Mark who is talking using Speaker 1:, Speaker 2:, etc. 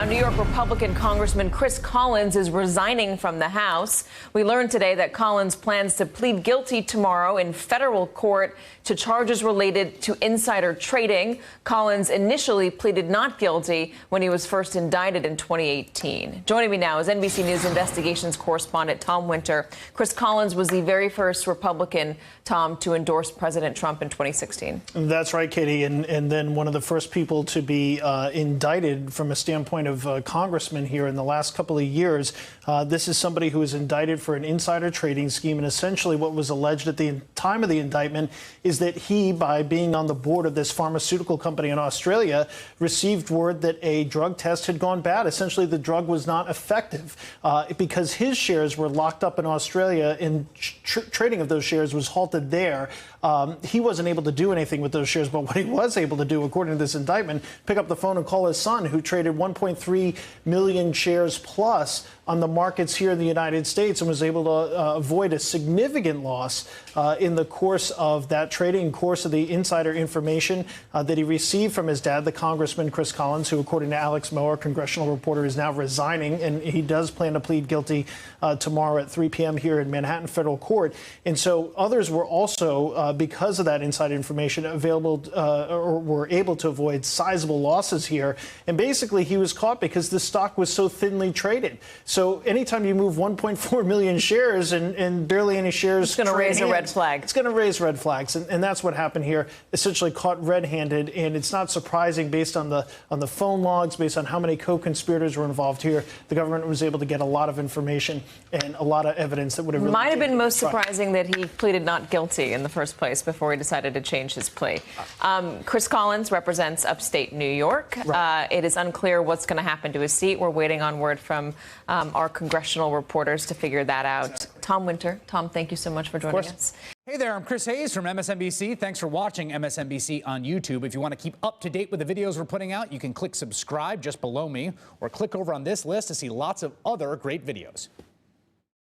Speaker 1: New York Republican Congressman Chris Collins is resigning from the House. We learned today that Collins plans to plead guilty tomorrow in federal court to charges related to insider trading. Collins initially pleaded not guilty when he was first indicted in 2018. Joining me now is NBC News investigations correspondent Tom Winter. Chris Collins was the very first Republican, Tom, to endorse President Trump in 2016.
Speaker 2: That's right, Katie, and then one of the first people to be indicted from a standpoint of congressman here in the last couple of years. This is somebody who was indicted for an insider trading scheme, and essentially what was alleged at the time of the indictment is that he, by being on the board of this pharmaceutical company in Australia, received word that a drug test had gone bad. Essentially, the drug was not effective because his shares were locked up in Australia and trading of those shares was halted there. He wasn't able to do anything with those shares, but what he was able to do, according to this indictment, pick up the phone and call his son, who traded 1.3 million shares plus on the markets here in the United States, and was able to avoid a significant loss in the course of that trading, course of the insider information that he received from his dad, the Congressman Chris Collins, who, according to Alex Moe, our congressional reporter, is now resigning, and he does plan to plead guilty tomorrow at 3 p.m. here in Manhattan Federal Court. And so others were also, because of that inside information, available or were able to avoid sizable losses here. And basically, he was caught because the stock was so thinly traded. So anytime you move 1.4 million shares and barely any shares,
Speaker 1: it's going to raise a red flag.
Speaker 2: It's going to raise red flags, and that's what happened here. Essentially caught red-handed, and it's not surprising based on the phone logs, based on how many co-conspirators were involved here. The government was able to get a lot of information and a lot of evidence that would have really
Speaker 1: might have been most surprising that he pleaded not guilty in the first place before he decided to change his plea. Chris Collins represents upstate New York. Right. It is unclear what's going to happen to his seat. We're waiting on word from our congressional reporters to figure that out. Exactly. Tom Winter. Tom, thank you so much for joining us.
Speaker 3: Hey there, I'm Chris Hayes from MSNBC. Thanks for watching MSNBC on YouTube. If you want to keep up to date with the videos we're putting out, you can click subscribe just below me or click over on this list to see lots of other great videos.